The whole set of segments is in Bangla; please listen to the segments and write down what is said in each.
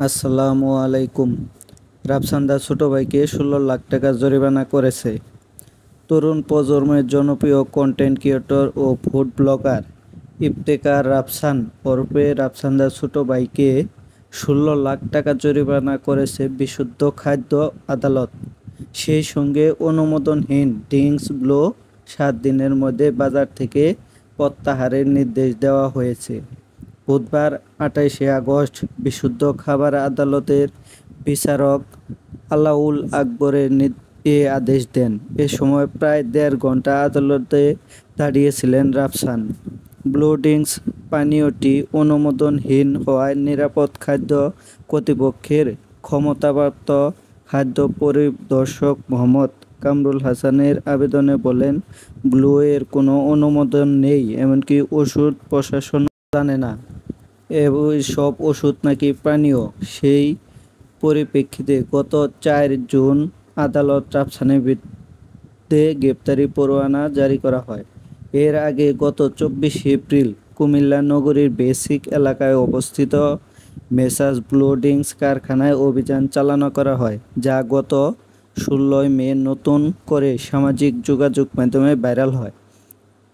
আসসালামু আলাইকুম। রাফসানদার ছোট ভাইকে ১৬ লাখ টাকা জরিমানা করেছে। তরুণ প্রজন্মের জনপ্রিয় কন্টেন্ট ক্রিয়েটর ও ফুড ব্লগার ইফতেখার রাফসান ওরফে রাফসানদার ছোট ভাইকে ১৬ লাখ টাকা জরিমানা করেছে বিশুদ্ধ খাদ্য আদালত। সেই সঙ্গে অনুমোদনহীন ড্রিঙ্কস ব্লো ৭ দিনের মধ্যে বাজার থেকে প্রত্যাহারের নির্দেশ দেওয়া হয়েছে। বুধবার ২৮শে আগস্ট বিশুদ্ধ খাবার আদালতের বিচারক আলাউল আকবরের এ আদেশ দেন। এ সময় প্রায় ১.৫ ঘণ্টা আদালতে দাঁড়িয়েছিলেন রাফসান। ব্লু ড্রিঙ্কস পানীয়টি অনুমোদনহীন হওয়ায় নিরাপদ খাদ্য কর্তৃপক্ষের ক্ষমতাপ্রাপ্ত খাদ্য পরিদর্শক মোহাম্মদ কামরুল হাসানের আবেদনে বলেন, ব্লু এর কোনো অনুমোদন নেই, এমনকি ওষুধ প্রশাসন জানে না সব ওষুধ নাকি পানীয়। সেই পরিপ্রেক্ষিতে গত ৪ জুন আদালত রাফসানের বিরুদ্ধে গ্রেপ্তারি পরোয়ানা জারি করা হয়। এর আগে গত ২৪ এপ্রিল কুমিল্লা নগরীর বেসিক এলাকায় অবস্থিত মেসার্স ব্লু ড্রিঙ্কস কারখানায় অভিযান চালানো করা হয়, যা গত ১৬ মে নতুন করে সামাজিক যোগাযোগ মাধ্যমে ভাইরাল হয়।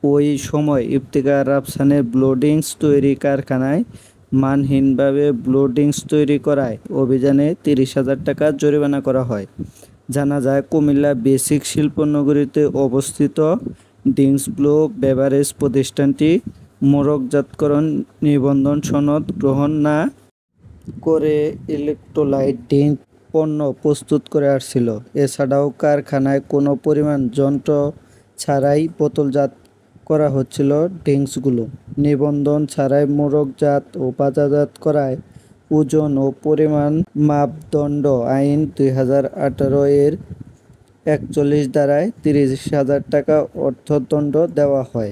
ওই সময় ইফতেখার রাফসানের ব্লু ড্রিঙ্কস তৈরি কারখানায় মানহীনভাবে ব্লু ড্রিঙ্কস তৈরি করায় অভিযানে ৩০,০০০ টাকা জরিমানা করা হয়। জানা যায়, কুমিল্লা বেসিক শিল্পনগরীতে অবস্থিত ড্রিঙ্কস ব্লু বেভারেজ প্রতিষ্ঠানটি মোড়কজাতকরণ নিবন্ধন সনদ গ্রহণ না করে ইলেকট্রোলাইট ড্রিঙ্ক পণ্য প্রস্তুত করে আসছিল। এছাড়াও কারখানায় কোনো পরিমাণ যন্ত্র ছাড়াই বোতলজাত করা হচ্ছিল ড্রিঙ্কসগুলো। নিবন্ধন ছাড়াই মোড়কজাত ও বাজারজাত করায় ওজন ও পরিমাণ মাপদণ্ড আইন ২০১৮ এর ৪১ ধারায় ৩০,০০০ টাকা অর্থদণ্ড দেওয়া হয়।